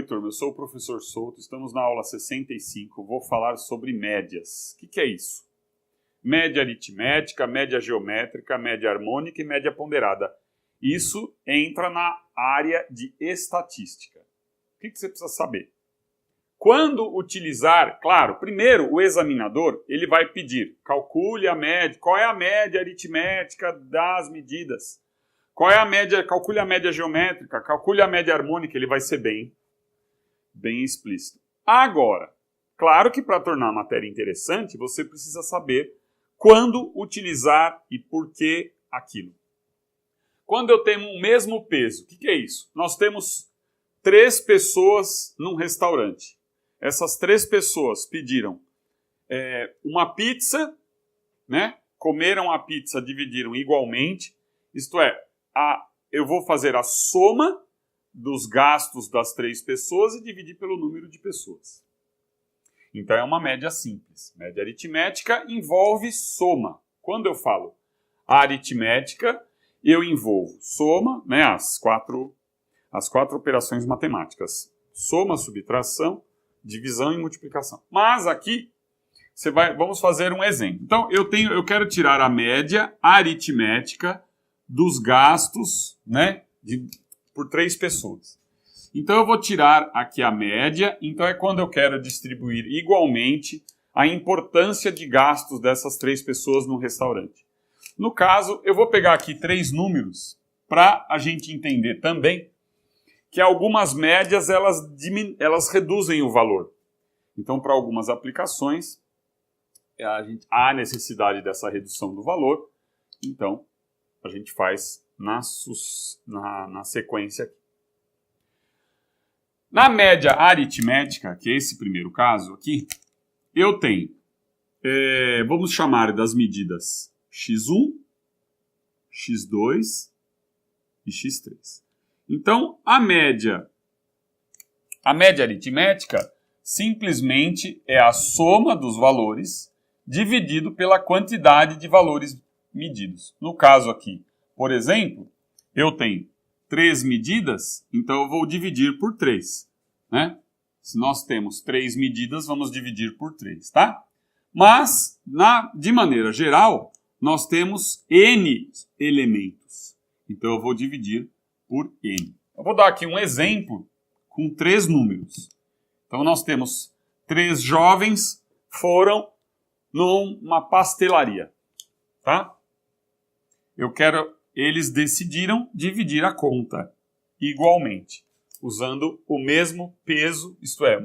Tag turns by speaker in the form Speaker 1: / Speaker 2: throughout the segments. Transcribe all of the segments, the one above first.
Speaker 1: turma, eu sou o professor Souto, estamos na aula 65, vou falar sobre médias. O que é isso? Média aritmética, média geométrica, média harmônica e média ponderada. Isso entra na área de estatística. O que você precisa saber? Quando utilizar, claro, primeiro o examinador ele vai pedir, calcule a média, qual é a média aritmética das medidas? Qual é a média, calcule a média geométrica, calcule a média harmônica, ele vai ser bem explícito. Agora, claro que para tornar a matéria interessante, você precisa saber quando utilizar e por que aquilo. Quando eu tenho o mesmo peso, o que é isso? Nós temos 3 pessoas num restaurante. Essas 3 pessoas pediram uma pizza, né? Comeram a pizza, dividiram igualmente. Isto é, eu vou fazer a soma dos gastos das 3 pessoas e dividir pelo número de pessoas. Então é uma média simples. Média aritmética envolve soma. Quando eu falo aritmética, eu envolvo soma, né, as quatro operações matemáticas. Soma, subtração, divisão e multiplicação. Mas aqui, vamos fazer um exemplo. Então, eu quero tirar a média aritmética dos gastos, né, por 3 pessoas. Então, eu vou tirar aqui a média. Então, é quando eu quero distribuir igualmente a importância de gastos dessas 3 pessoas no restaurante. No caso, eu vou pegar aqui 3 números para a gente entender também que algumas médias elas reduzem o valor. Então, para algumas aplicações, há necessidade dessa redução do valor. Então, a gente faz na sequência aqui. Na média aritmética, que é esse primeiro caso aqui, eu tenho, vamos chamar das medidas x1, x2 e x3. Então, a média aritmética simplesmente é a soma dos valores dividido pela quantidade de valores medidos. No caso aqui, por exemplo, eu tenho 3 medidas, então eu vou dividir por 3. Né? Se nós temos 3 medidas, vamos dividir por 3, tá? Mas, de maneira geral, nós temos n elementos. Então eu vou dividir por n. Eu vou dar aqui um exemplo com 3 números. Então nós temos 3 jovens foram numa pastelaria, tá? Eles decidiram dividir a conta igualmente, usando o mesmo peso, isto é,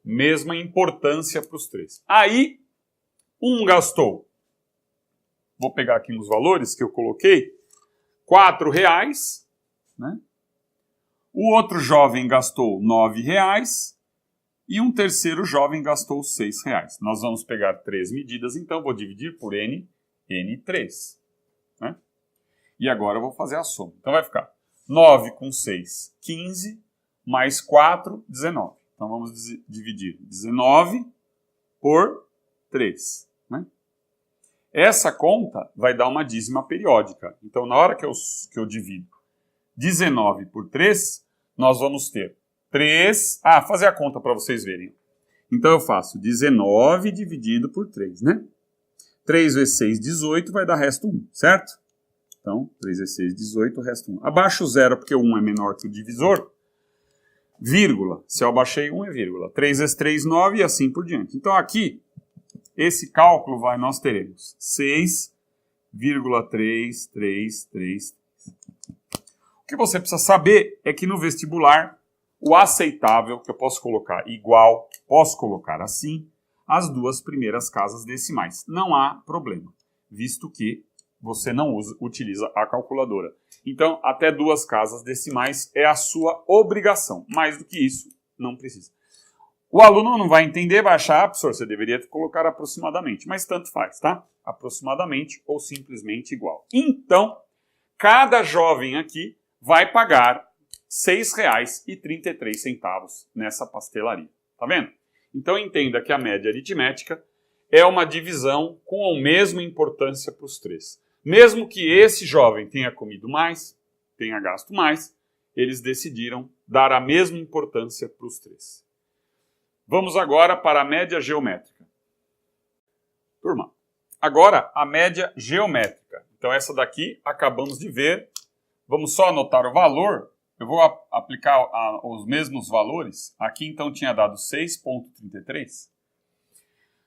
Speaker 1: mesma importância para os 3. Aí, um gastou, vou pegar aqui nos valores que eu coloquei, R$4, né? O outro jovem gastou R$9 e um terceiro jovem gastou R$6. Nós vamos pegar 3 medidas, então vou dividir por n3. Né? E agora eu vou fazer a soma. Então vai ficar 9 com 6, 15, mais 4, 19. Então vamos dividir 19 por 3. Né? Essa conta vai dar uma dízima periódica. Então na hora que eu divido 19 por 3, nós vamos ter 3... fazer a conta para vocês verem. Então eu faço 19 dividido por 3, né? 3 vezes 6, 18, vai dar resto 1, certo? Então, 3 vezes 6, 18, resto 1. Abaixo o 0, porque o 1 é menor que o divisor. Vírgula. Se eu abaixei 1, é vírgula. 3 vezes 3, 9 e assim por diante. Então, aqui, esse cálculo nós teremos 6,333. O que você precisa saber é que no vestibular, o aceitável, que eu posso colocar igual, posso colocar assim, as 2 primeiras casas decimais. Não há problema, visto que você não utiliza a calculadora. Então, até 2 casas decimais é a sua obrigação. Mais do que isso, não precisa. O aluno não vai entender, vai achar, professor, você deveria colocar aproximadamente, mas tanto faz, tá? Aproximadamente ou simplesmente igual. Então, cada jovem aqui vai pagar R$ 6,33 nessa pastelaria. Tá vendo? Então entenda que a média aritmética é uma divisão com a mesma importância para os 3. Mesmo que esse jovem tenha comido mais, tenha gasto mais, eles decidiram dar a mesma importância para os três. Vamos agora para a média geométrica. Turma, agora a média geométrica. Então essa daqui acabamos de ver. Vamos só anotar o valor. Eu vou aplicar os mesmos valores. Aqui então tinha dado 6,33.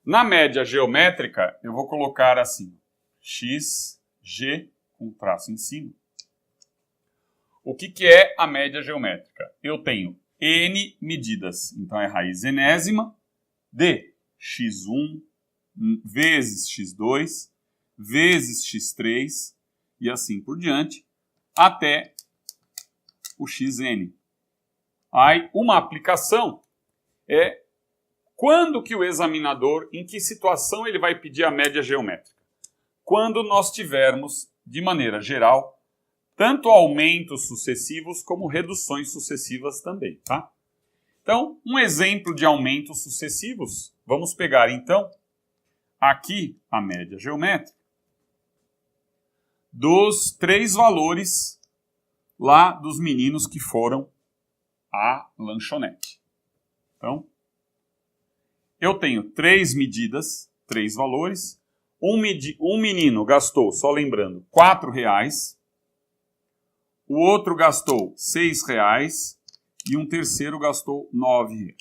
Speaker 1: Na média geométrica, eu vou colocar assim, x, g, com traço em cima. O que é a média geométrica? Eu tenho n medidas, então é raiz enésima de x1 vezes x2 vezes x3 e assim por diante, até o xn. Aí, uma aplicação é quando que o examinador, em que situação ele vai pedir a média geométrica? Quando nós tivermos, de maneira geral, tanto aumentos sucessivos como reduções sucessivas também, tá? Então, um exemplo de aumentos sucessivos, vamos pegar então aqui a média geométrica dos 3 valores lá dos meninos que foram à lanchonete. Então, eu tenho 3 medidas, 3 valores. Um menino gastou, só lembrando, R$4. O outro gastou R$6 e um terceiro gastou R$9.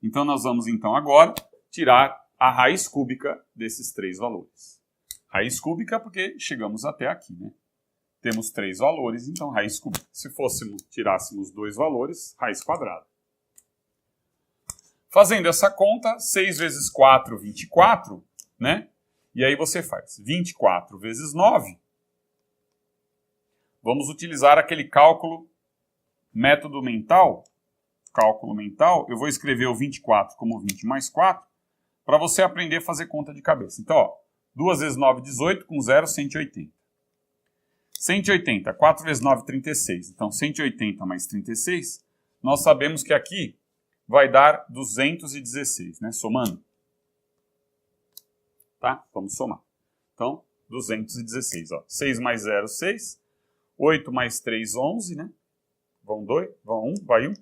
Speaker 1: Então, nós vamos então agora tirar a raiz cúbica desses 3 valores. Raiz cúbica porque chegamos até aqui, né? Temos 3 valores, então raiz cúbica. Se tirássemos 2 valores, raiz quadrada. Fazendo essa conta, 6 vezes 4, 24, né? E aí você faz 24 vezes 9. Vamos utilizar aquele método mental. Cálculo mental, eu vou escrever o 24 como 20 mais 4, para você aprender a fazer conta de cabeça. Então, ó, 2 vezes 9, 18, com 0, 180. 180, 4 vezes 9, 36. Então, 180 mais 36, nós sabemos que aqui vai dar 216, né? Somando. Tá? Vamos somar. Então, 216, ó. 6 mais 0, 6. 8 mais 3, 11, né? Vão 2, vão 1, vai 1.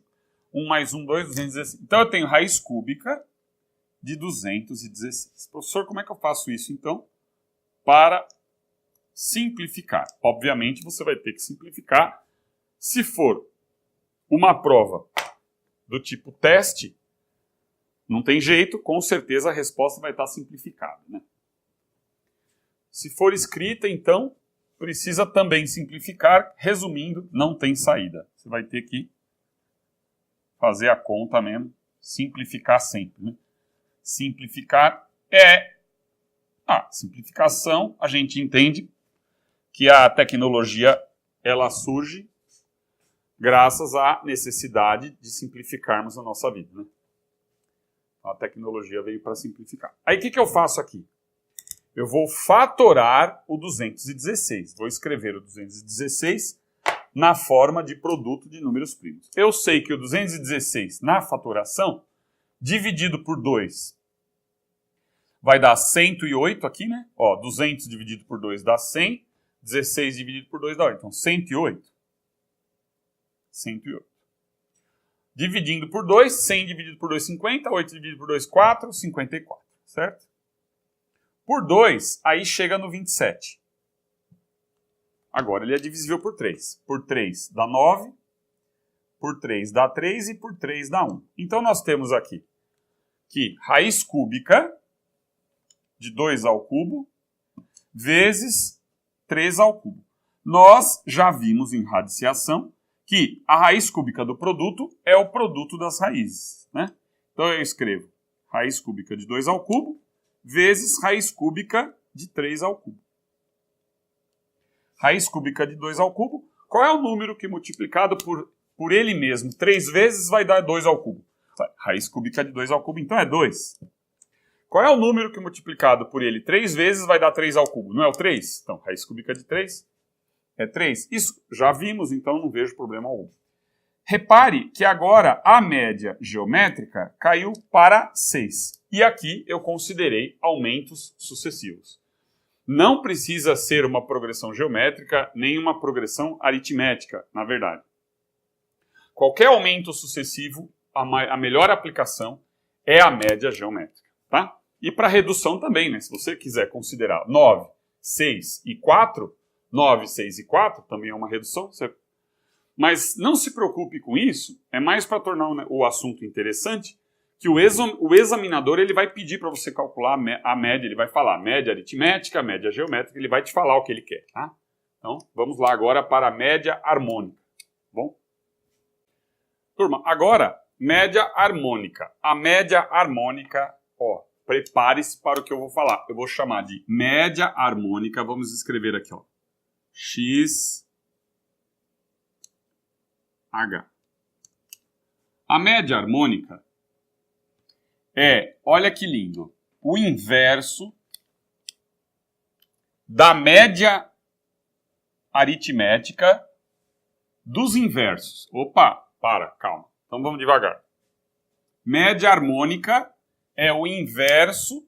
Speaker 1: 1 mais 1, 2, 216. Então, eu tenho raiz cúbica de 216. Professor, como é que eu faço isso, então? Para simplificar. Obviamente, você vai ter que simplificar. Se for uma prova do tipo teste, não tem jeito, com certeza a resposta vai estar simplificada, né? Se for escrita, então, precisa também simplificar. Resumindo, não tem saída. Você vai ter que fazer a conta mesmo, simplificar sempre, né? Simplificar é... simplificação, a gente entende que a tecnologia, ela surge graças à necessidade de simplificarmos a nossa vida, né? A tecnologia veio para simplificar. Aí o que eu faço aqui? Eu vou fatorar o 216. Vou escrever o 216 na forma de produto de números primos. Eu sei que o 216 na fatoração, dividido por 2, vai dar 108 aqui, né? Ó, 200 dividido por 2 dá 100. 16 dividido por 2 dá 8. Então, 108. 108. Dividindo por 2, 100 dividido por 2, 50. 8 dividido por 2, 4. 54. Certo? Por 2, aí chega no 27. Agora, ele é divisível por 3. Por 3 dá 9. Por 3 dá 3 e por 3 dá 1. Então, nós temos aqui que raiz cúbica de 2 ao cubo vezes 3 ao cubo. Nós já vimos em radiciação que a raiz cúbica do produto é o produto das raízes, né? Então eu escrevo raiz cúbica de 2 ao cubo vezes raiz cúbica de 3 ao cubo. Raiz cúbica de 2 ao cubo, qual é o número que multiplicado por ele mesmo 3 vezes vai dar 2 ao cubo? Raiz cúbica de 2 ao cubo, então é 2. Qual é o número que multiplicado por ele 3 vezes vai dar 3 ao cubo? Não é o 3? Então, raiz cúbica de 3 é 3. Isso já vimos, então não vejo problema algum. Repare que agora a média geométrica caiu para 6. E aqui eu considerei aumentos sucessivos. Não precisa ser uma progressão geométrica, nem uma progressão aritmética, na verdade. qualquer aumento sucessivo, a melhor aplicação é a média geométrica, tá? E para redução também, né? Se você quiser considerar 9, 6 e 4, 9, 6 e 4 também é uma redução. Mas não se preocupe com isso, é mais para tornar o assunto interessante, que o examinador ele vai pedir para você calcular a média, ele vai falar média aritmética, média geométrica, ele vai te falar o que ele quer, tá? Então, vamos lá agora para a média harmônica, bom? Turma, agora, média harmônica. A média harmônica, ó, prepare-se para o que eu vou falar. Eu vou chamar de média harmônica, vamos escrever aqui, ó, X, H. A média harmônica é, olha que lindo, o inverso da média aritmética dos inversos. Opa, calma. Então vamos devagar. Média harmônica é o inverso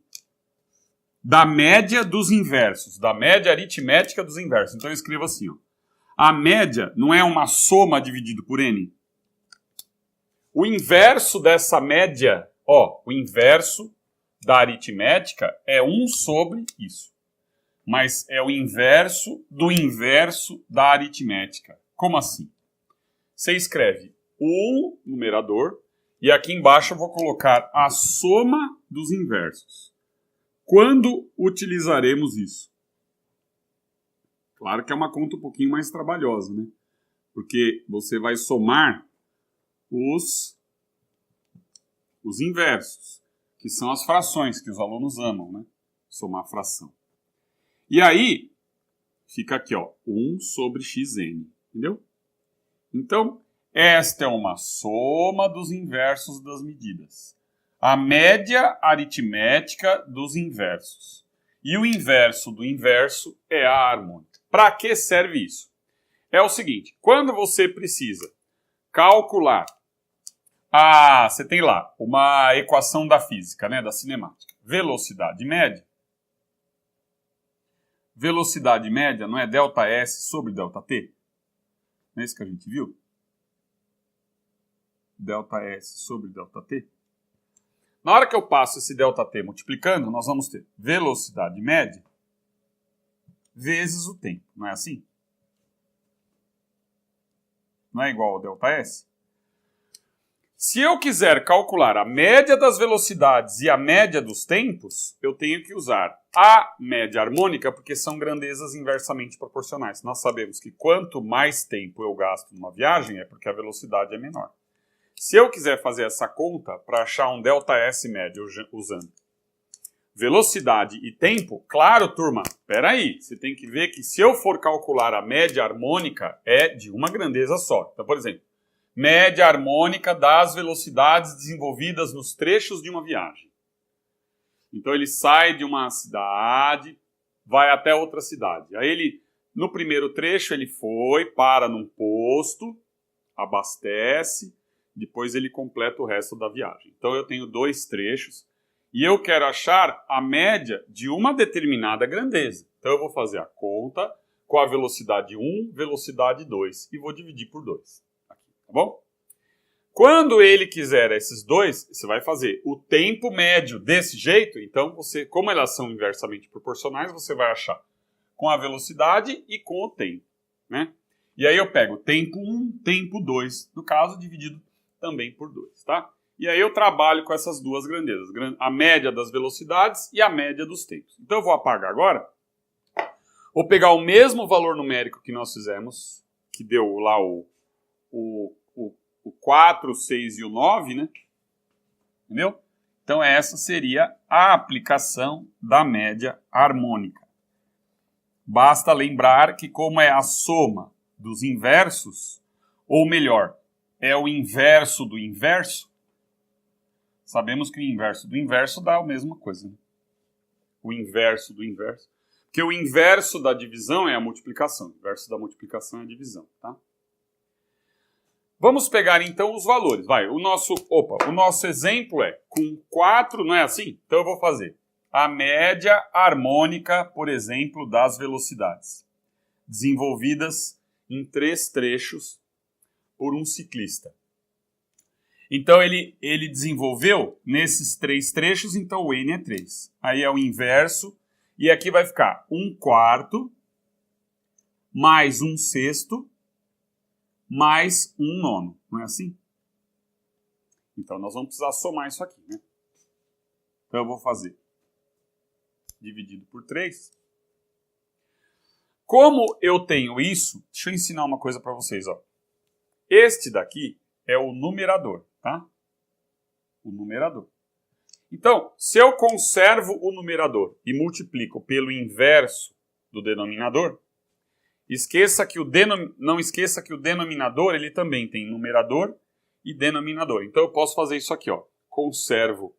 Speaker 1: da média dos inversos, da média aritmética dos inversos. Então eu escrevo assim, ó. A média não é uma soma dividido por n? O inverso dessa média, ó, o inverso da aritmética é 1 sobre isso. Mas é o inverso do inverso da aritmética. Como assim? Você escreve 1 numerador e aqui embaixo eu vou colocar a soma dos inversos. Quando utilizaremos isso? Claro que é uma conta um pouquinho mais trabalhosa, né? Porque você vai somar os inversos, que são as frações que os alunos amam, né? Somar fração. E aí, fica aqui, ó, 1 sobre xn, entendeu? Então, esta é uma soma dos inversos das medidas. A média aritmética dos inversos. E o inverso do inverso é a harmônica. Para que serve isso? É o seguinte, quando você precisa calcular, você tem lá uma equação da física, né, da cinemática. Velocidade média. Velocidade média não é ΔS sobre ΔT? Não é isso que a gente viu? ΔS sobre ΔT. Na hora que eu passo esse ΔT multiplicando, nós vamos ter velocidade média vezes o tempo. Não é assim? Não é igual ao ΔS? Se eu quiser calcular a média das velocidades e a média dos tempos, eu tenho que usar a média harmônica, porque são grandezas inversamente proporcionais. Nós sabemos que quanto mais tempo eu gasto numa viagem, é porque a velocidade é menor. Se eu quiser fazer essa conta para achar um ΔS médio usando velocidade e tempo, claro, turma, peraí, você tem que ver que se eu for calcular a média harmônica, é de uma grandeza só. Então, por exemplo, média harmônica das velocidades desenvolvidas nos trechos de uma viagem. Então ele sai de uma cidade, vai até outra cidade. Aí ele, no primeiro trecho, ele para num posto, abastece, depois ele completa o resto da viagem. Então eu tenho 2 trechos e eu quero achar a média de uma determinada grandeza. Então eu vou fazer a conta com a velocidade 1, velocidade 2 e vou dividir por 2. Aqui, tá bom? Quando ele quiser esses 2, você vai fazer o tempo médio desse jeito. Então, como elas são inversamente proporcionais, você vai achar com a velocidade e com o tempo, né? E aí eu pego tempo 1, tempo 2, no caso, dividido também por 2, tá? E aí eu trabalho com essas duas grandezas, a média das velocidades e a média dos tempos. Então eu vou apagar agora. Vou pegar o mesmo valor numérico que nós fizemos, que deu lá o 4, o 6 e o 9, né? Entendeu? Então essa seria a aplicação da média harmônica. Basta lembrar que como é a soma dos inversos, ou melhor, é o inverso do inverso, sabemos que o inverso do inverso dá a mesma coisa, né? O inverso do inverso. Porque o inverso da divisão é a multiplicação. O inverso da multiplicação é a divisão, tá? Vamos pegar então os valores. O nosso exemplo é com 4, não é assim? Então eu vou fazer a média harmônica, por exemplo, das velocidades, desenvolvidas em 3 trechos por um ciclista. Então, ele desenvolveu nesses 3 trechos, então o N é 3. Aí é o inverso, e aqui vai ficar 1/4 mais 1/6 mais 1/9. Não é assim? Então, nós vamos precisar somar isso aqui, né? Então, eu vou fazer dividido por 3. Como eu tenho isso, deixa eu ensinar uma coisa para vocês. Ó. Este daqui é o numerador, tá? O numerador. Então, se eu conservo o numerador e multiplico pelo inverso do denominador, não esqueça que o denominador ele também tem numerador e denominador. Então, eu posso fazer isso aqui. Ó. Conservo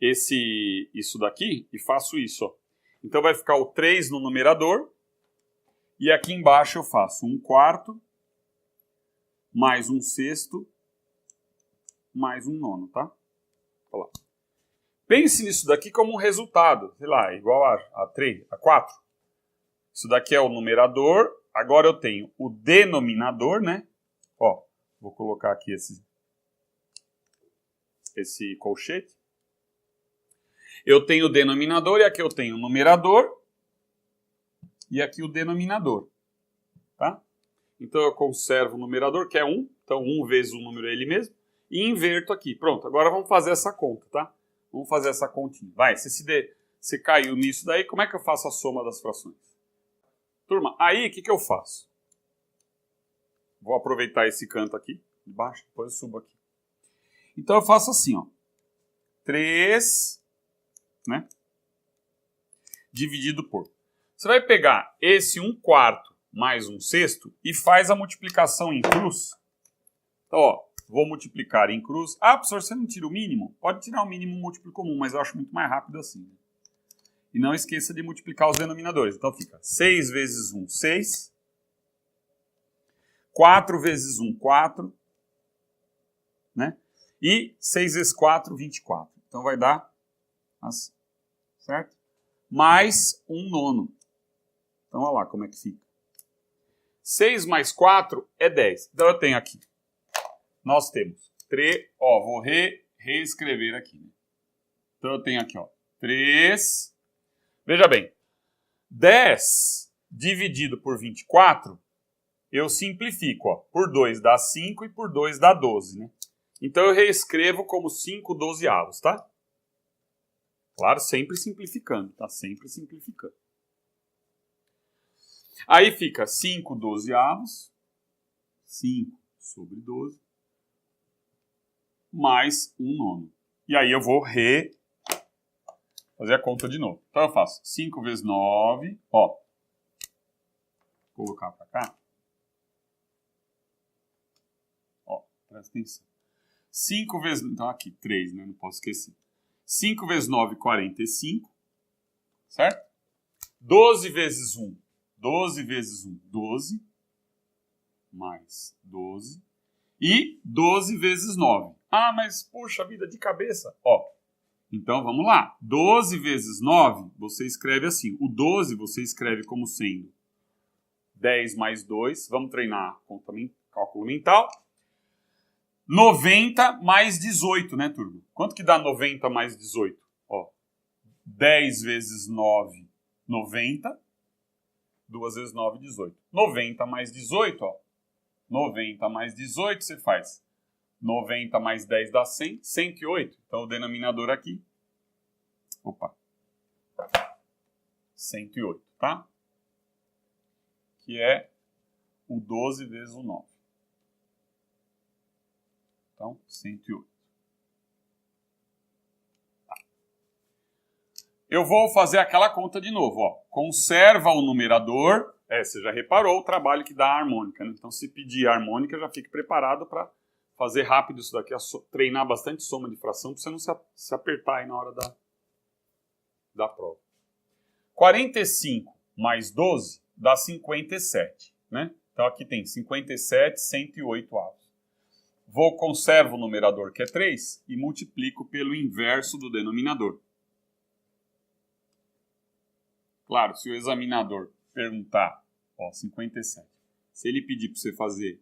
Speaker 1: isso daqui e faço isso. Ó. Então, vai ficar o 3 no numerador. E aqui embaixo eu faço 1/4 mais 1/6 mais 1/9, tá? Olha lá. Pense nisso daqui como um resultado, sei lá, igual a 3, a 4. Isso daqui é o numerador. Agora eu tenho o denominador, né? Ó, vou colocar aqui esse colchete. Eu tenho o denominador e aqui eu tenho o numerador. E aqui o denominador, tá? Então eu conservo o numerador, que é 1. Então 1 vezes o número é ele mesmo. E inverto aqui. Pronto, agora vamos fazer essa conta, tá? Vamos fazer essa continha. Vai, se caiu nisso daí, como é que eu faço a soma das frações? Turma, aí o que eu faço? Vou aproveitar esse canto aqui, de baixo, depois eu subo aqui. Então eu faço assim, ó. 3, né? Dividido por... Você vai pegar esse 1/4 mais 1/6 e faz a multiplicação em cruz. Então, ó, vou multiplicar em cruz. Ah, professor, você não tira o mínimo? Pode tirar o mínimo múltiplo comum, mas eu acho muito mais rápido assim. E não esqueça de multiplicar os denominadores. Então fica 6 vezes 1, 6. 4 vezes 1, 4. Né? E 6 vezes 4, 24. Então vai dar assim, certo? Mais 1/9. Então, olha lá como é que fica. 6 mais 4 é 10. Então, eu tenho aqui. Nós temos 3. Ó, vou reescrever aqui. Né? Então, eu tenho aqui, ó. 3. Veja bem. 10 dividido por 24, eu simplifico. Ó. Por 2 dá 5 e por 2 dá 12. Né? Então, eu reescrevo como 5/12, tá? Claro, sempre simplificando, tá? Sempre simplificando. Aí fica 5/12, 5 sobre 12, mais 1/9. E aí eu vou fazer a conta de novo. Então eu faço 5 vezes 9, ó. Vou colocar para cá. Ó, presta atenção. 5 vezes... Então aqui, 3, né? Não posso esquecer. 5 vezes 9, 45. Certo? 12 vezes 1. 12 vezes 1, 12, mais 12, e 12 vezes 9. Ah, mas, puxa vida, de cabeça. Ó, então, vamos lá. 12 vezes 9, você escreve assim. O 12 você escreve como sendo 10 mais 2. Vamos treinar cálculo mental. 90 mais 18, né, turma? Quanto que dá 90 mais 18? Ó, 10 vezes 9, 90. 2 vezes 9, 18. 90 mais 18, ó. 90 mais 18, você faz 90 mais 10 dá 100, 108. Então, o denominador aqui, opa, 108, tá? Que é o 12 vezes o 9. Então, 108. Eu vou fazer aquela conta de novo. Ó. Conserva o numerador. Você já reparou o trabalho que dá a harmônica. Né? Então, se pedir a harmônica, já fique preparado para fazer rápido isso daqui. Treinar bastante soma de fração para você não se apertar aí na hora da prova. 45 mais 12 dá 57. Né? Então, aqui tem 57, 108 avos. Conservo o numerador, que é 3, e multiplico pelo inverso do denominador. Claro, se o examinador perguntar, ó, 57, se ele pedir para você fazer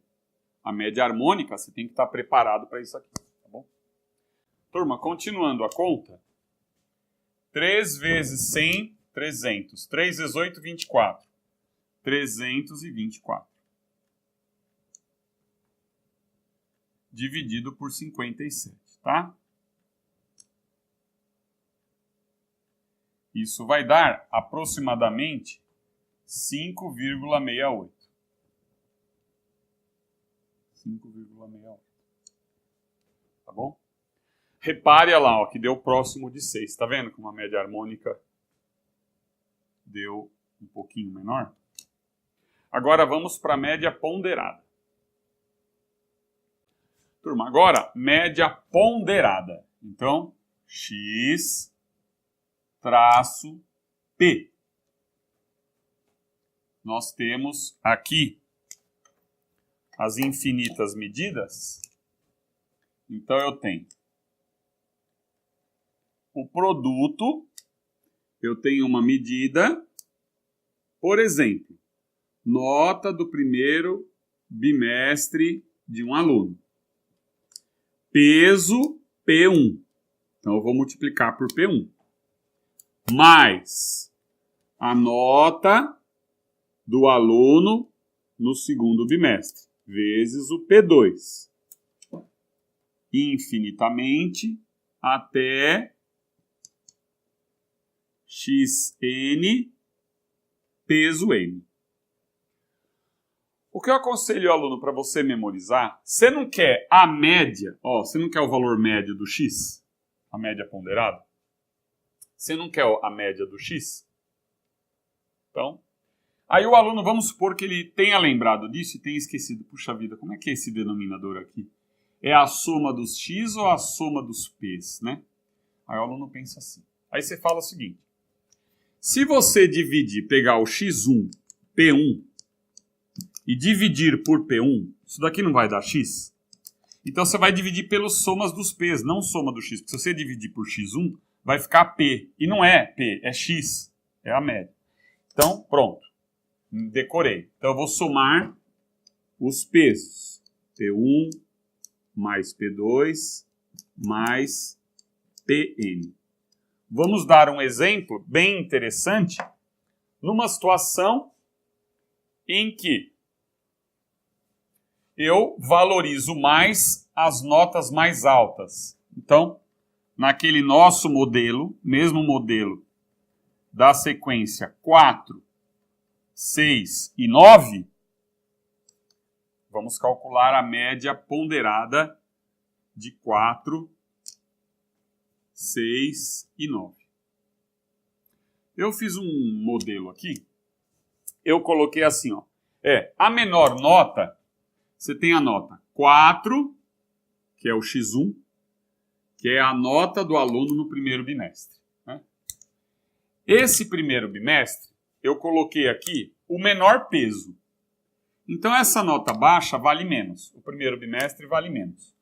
Speaker 1: a média harmônica, você tem que estar preparado para isso aqui, tá Turma, continuando a conta. 3 vezes 100, 300. 3 vezes 8, 24. 324. Dividido por 57, tá? Isso vai dar aproximadamente 5,68. 5,68. Tá bom? Repare lá, ó, que deu próximo de 6. Tá vendo como a média harmônica deu um pouquinho menor? Agora vamos para a média ponderada. Turma, agora média ponderada. Então, x traço P. Nós temos aqui as infinitas medidas. Então, eu tenho o produto, eu tenho uma medida, por exemplo, nota do primeiro bimestre de um aluno. Peso P1. Então, eu vou multiplicar por P1. Mais a nota do aluno no segundo bimestre, vezes o P2. Infinitamente até xn peso n. O que eu aconselho o aluno para você memorizar, você não quer a média, ó, você não quer o valor médio do x, a média ponderada? Você não quer a média do x? Então, aí o aluno, vamos supor que ele tenha lembrado disso e tenha esquecido. Puxa vida, como é que é esse denominador aqui? É a soma dos x ou a soma dos p's, né? Aí o aluno pensa assim. Aí você fala o seguinte. Se você dividir, pegar o x1, P1, e dividir por P1, isso daqui não vai dar x? Então você vai dividir pelas somas dos p's, não soma do x. Porque se você dividir por x1, vai ficar P. E não é P, é x. É a média. Então, pronto. Decorei. Então eu vou somar os pesos. P1 mais P2 mais Pn. Vamos dar um exemplo bem interessante numa situação em que eu valorizo mais as notas mais altas. Então, naquele nosso modelo, mesmo modelo da sequência 4, 6 e 9, vamos calcular a média ponderada de 4, 6 e 9. Eu fiz um modelo aqui, eu coloquei assim, ó. A menor nota, você tem a nota 4, que é o x1, que é a nota do aluno no primeiro bimestre. Né? Esse primeiro bimestre, eu coloquei aqui o menor peso. Então, essa nota baixa vale menos. O primeiro bimestre vale menos.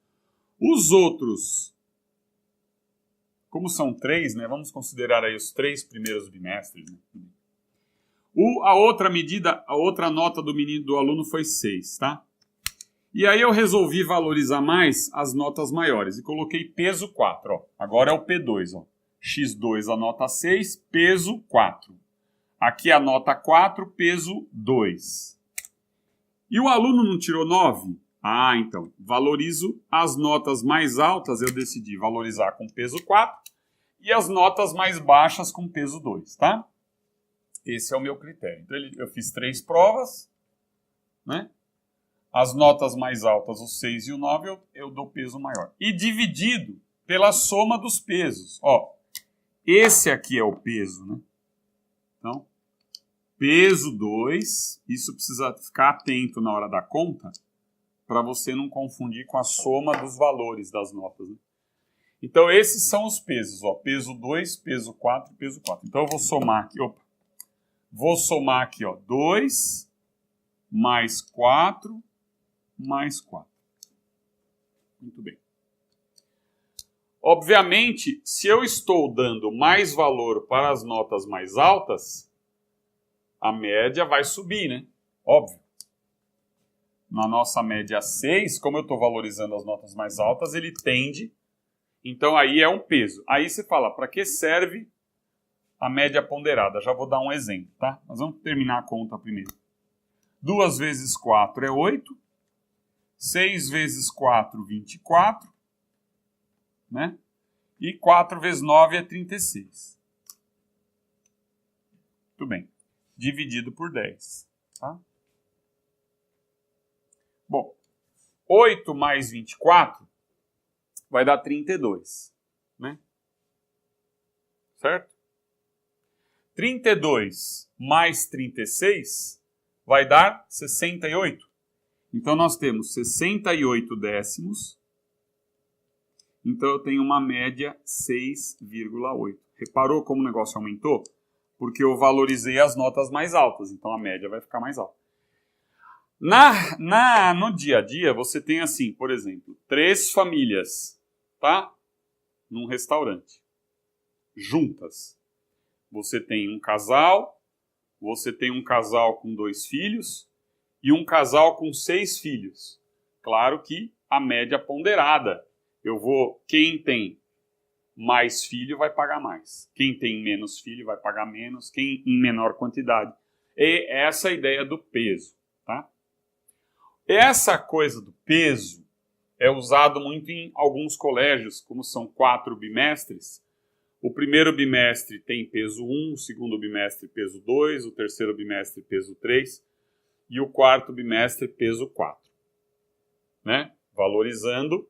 Speaker 1: Os outros, como são 3, né? Vamos considerar aí os 3 primeiros bimestres. Né? A outra medida, a outra nota do aluno foi 6, tá? E aí eu resolvi valorizar mais as notas maiores e coloquei peso 4. Ó. Agora é o P2. Ó. X2 a nota 6, peso 4. Aqui a nota 4, peso 2. E o aluno não tirou 9? Ah, então, valorizo as notas mais altas, eu decidi valorizar com peso 4 e as notas mais baixas com peso 2, tá? Esse é o meu critério. Então, eu fiz 3 provas, né? As notas mais altas, o 6 e o 9, eu dou peso maior. E dividido pela soma dos pesos. Ó, esse aqui é o peso, né? Então, peso 2, isso precisa ficar atento na hora da conta, para você não confundir com a soma dos valores das notas. Né? Então, esses são os pesos. Ó, peso 2, peso 4 e peso 4. Então, eu vou somar aqui. Opa, vou somar aqui, ó, 2 mais 4 mais 4. Muito bem. Obviamente, se eu estou dando mais valor para as notas mais altas, a média vai subir, né? Óbvio. Na nossa média 6, como eu estou valorizando as notas mais altas, ele tende, Então aí é um peso. Aí você fala, para que serve a média ponderada? Já vou dar um exemplo, tá? Mas vamos terminar a conta primeiro. 2 vezes 4 é 8. 6 vezes 4, 24. Né? E 4 vezes 9 é 36. Muito bem. Dividido por 10. Tá? Bom, 8 mais 24 vai dar 32. Né? Certo? 32 mais 36 vai dar 68. Então, nós temos 68 décimos. Então, eu tenho uma média 6,8. Reparou como o negócio aumentou? Porque eu valorizei as notas mais altas. Então, a média vai ficar mais alta. No dia a dia, você tem assim, por exemplo, 3 famílias, tá? Num restaurante. Juntas. Você tem um casal, você tem um casal com 2 filhos e um casal com 6 filhos. Claro que a média ponderada. Quem tem mais filho vai pagar mais. Quem tem menos filho vai pagar menos. Quem em menor quantidade. E essa é a ideia do peso, tá? Essa coisa do peso é usado muito em alguns colégios, como são 4 bimestres. O primeiro bimestre tem peso 1, o segundo bimestre peso 2, o terceiro bimestre peso 3 e o quarto bimestre peso 4. Né? Valorizando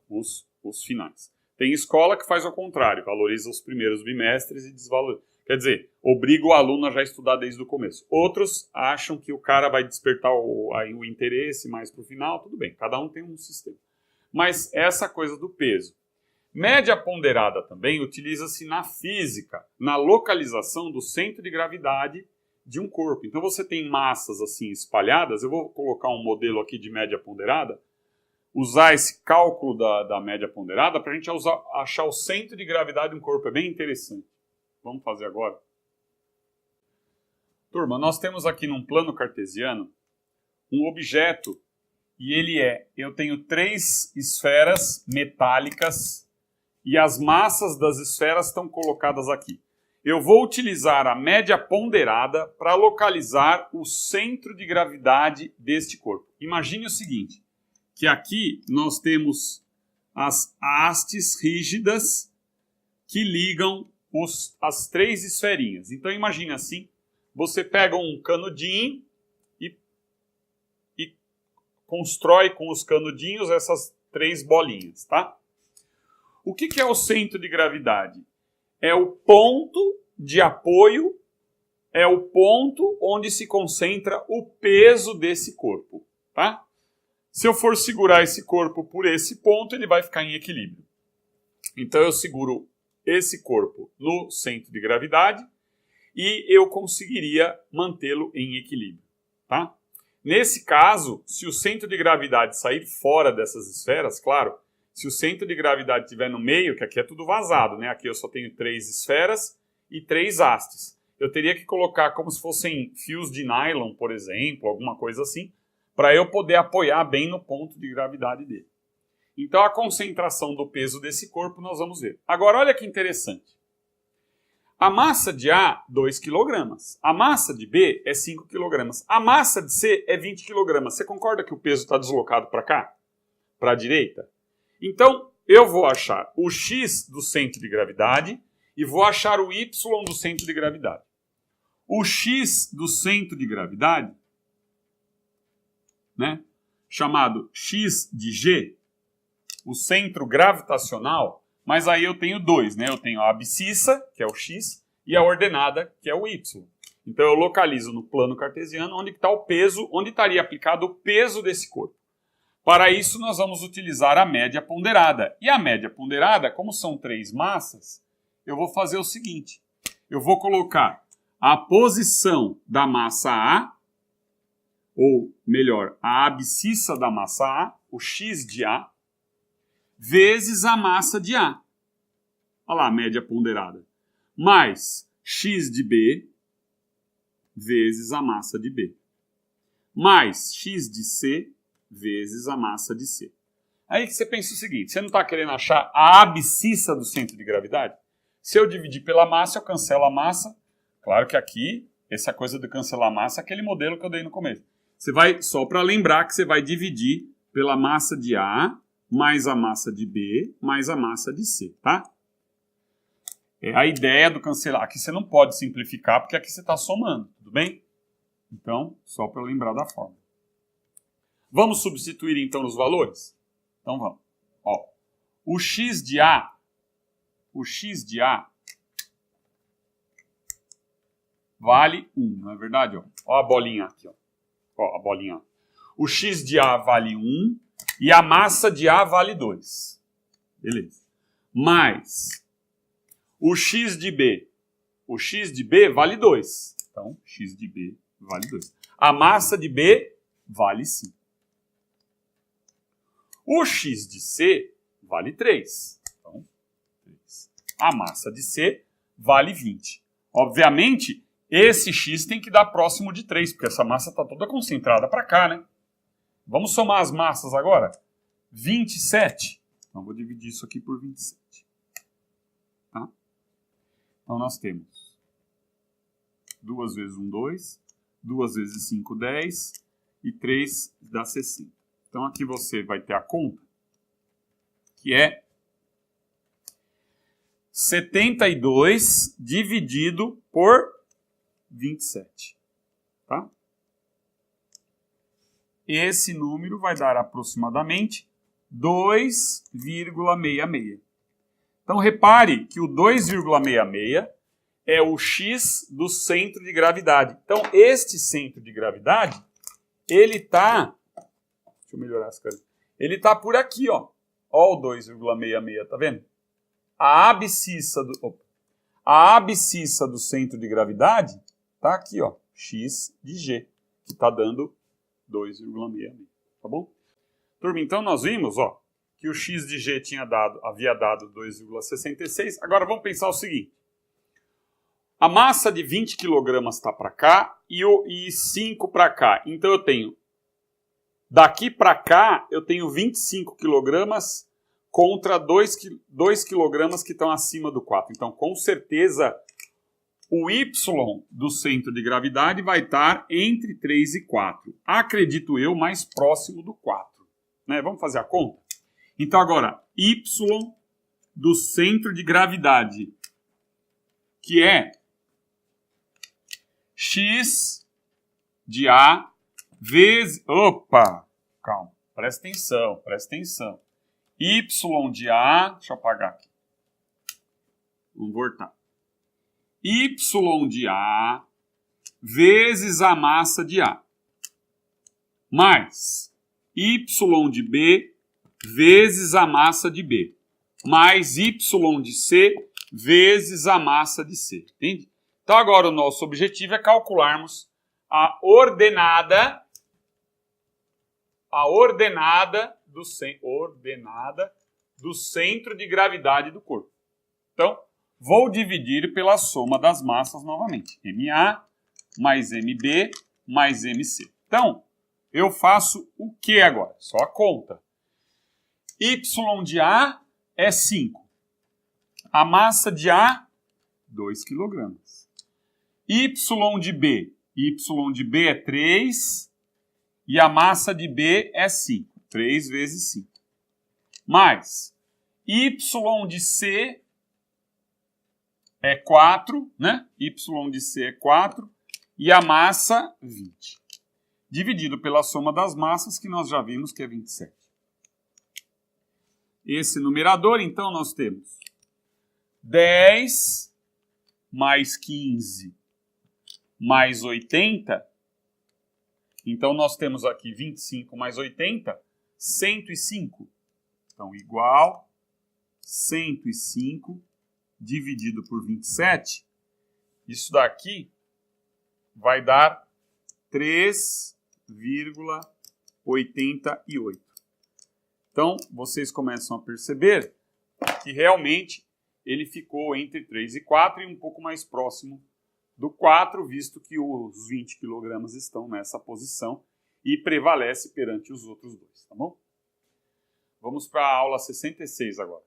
Speaker 1: os finais. Tem escola que faz ao contrário, valoriza os primeiros bimestres e desvaloriza. Quer dizer, obriga o aluno a já estudar desde o começo. Outros acham que o cara vai despertar o interesse mais para o final, tudo bem, cada um tem um sistema. Mas essa coisa do peso. Média ponderada também utiliza-se na física, na localização do centro de gravidade de um corpo. Então você tem massas assim espalhadas, eu vou colocar um modelo aqui de média ponderada, usar esse cálculo da média ponderada para a gente achar o centro de gravidade de um corpo. É bem interessante. Vamos fazer agora. Turma, nós temos aqui num plano cartesiano um objeto e eu tenho 3 esferas metálicas e as massas das esferas estão colocadas aqui. Eu vou utilizar a média ponderada para localizar o centro de gravidade deste corpo. Imagine o seguinte, que aqui nós temos as hastes rígidas que ligam as 3 esferinhas. Então imagine assim, você pega um canudinho e constrói com os canudinhos essas 3 bolinhas, tá? O que é o centro de gravidade? É o ponto de apoio, é o ponto onde se concentra o peso desse corpo, tá? Se eu for segurar esse corpo por esse ponto, ele vai ficar em equilíbrio. Então eu seguro esse corpo no centro de gravidade e eu conseguiria mantê-lo em equilíbrio, tá? Nesse caso, se o centro de gravidade sair fora dessas esferas, claro, se o centro de gravidade estiver no meio, que aqui é tudo vazado, né? Aqui eu só tenho 3 esferas e 3 hastes. Eu teria que colocar como se fossem fios de nylon, por exemplo, alguma coisa assim, para eu poder apoiar bem no ponto de gravidade dele. Então a concentração do peso desse corpo nós vamos ver. Agora olha que interessante. A massa de A, 2 kg. A massa de B é 5 kg. A massa de C é 20 kg. Você concorda que o peso está deslocado para cá? Para a direita? Então, eu vou achar o X do centro de gravidade e vou achar o Y do centro de gravidade. O X do centro de gravidade, né, chamado X de G, o centro gravitacional, mas aí eu tenho 2, né? Eu tenho a abscissa, que é o X, e a ordenada, que é o Y. Então eu localizo no plano cartesiano onde está o peso, onde estaria aplicado o peso desse corpo. Para isso, nós vamos utilizar a média ponderada. E a média ponderada, como são 3 massas, eu vou fazer o seguinte. Eu vou colocar a posição da massa A, ou melhor, a abscissa da massa A, o X de A, vezes a massa de A. Olha lá a média ponderada. Mais X de B, vezes a massa de B. Mais X de C, vezes a massa de C. Aí que você pensa o seguinte, você não está querendo achar a abscissa do centro de gravidade? Se eu dividir pela massa, eu cancelo a massa. Claro que aqui, essa coisa de cancelar a massa é aquele modelo que eu dei no começo. Você vai, só para lembrar que você vai dividir pela massa de A, mais a massa de B, mais a massa de C, tá? É a ideia do cancelar. Aqui você não pode simplificar, porque aqui você está somando, tudo bem? Então, só para lembrar da forma. Vamos substituir então os valores? Então vamos. Ó, o x de A vale 1, não é verdade? Ó a bolinha aqui. Ó a bolinha. O x de A vale 1 e a massa de A vale 2. Beleza. Mais o x de B. O x de B vale 2. Então, x de B vale 2. A massa de B vale 5. O x de C vale 3. Então, 3. A massa de C vale 20. Obviamente, esse x tem que dar próximo de 3, porque essa massa está toda concentrada para cá, né? Vamos somar as massas agora? 27. Então, vou dividir isso aqui por 27. Tá? Então, nós temos 2 vezes 1, 2. 2 vezes 5, 10. E 3 dá 60. Então, aqui você vai ter a conta, que é 72 dividido por 27. Tá? Esse número vai dar aproximadamente 2,66. Então, repare que o 2,66 é o x do centro de gravidade. Então, este centro de gravidade, ele está... Deixa eu melhorar essa cara. Ele está por aqui, ó. Ó o 2,66, tá vendo? A abscissa do centro de gravidade está aqui, ó. X de G, que está dando 2,66. Tá bom? Turma, então nós vimos, ó, que o x de G havia dado 2,66. Agora vamos pensar o seguinte. A massa de 20 kg está para cá e 5 para cá. Então eu tenho, daqui para cá, eu tenho 25 kg contra 2 kg que estão acima do 4. Então, com certeza, o y do centro de gravidade vai estar entre 3 e 4. Acredito eu, mais próximo do 4. Né? Vamos fazer a conta? Então, agora, y do centro de gravidade, que é x de A vezes... Opa! Calma, presta atenção, presta atenção. Y de A... Deixa eu apagar aqui. Vamos voltar. Y de A vezes a massa de A. Mais Y de B vezes a massa de B. Mais Y de C vezes a massa de C. Entende? Então, agora o nosso objetivo é calcularmos a ordenada do centro de gravidade do corpo. Então, vou dividir pela soma das massas novamente. MA mais MB mais MC. Então, eu faço o que agora? Só a conta. Y de A é 5. A massa de A, 2 kg. Y de B. Y de B é 3. E a massa de B é 5. 3 vezes 5. Mais Y de C é 4, né? Y de C é 4. E a massa, 20. Dividido pela soma das massas, que nós já vimos que é 27. Esse numerador, então, nós temos 10 mais 15 mais 80. Então, nós temos aqui 25 mais 80, 105. Então, igual 105 dividido por 27. Isso daqui vai dar 3,88. Então, vocês começam a perceber que realmente ele ficou entre 3 e 4 e um pouco mais próximo do 4, visto que os 20 kg estão nessa posição e prevalece perante os outros dois, tá bom? Vamos para a aula 66 agora.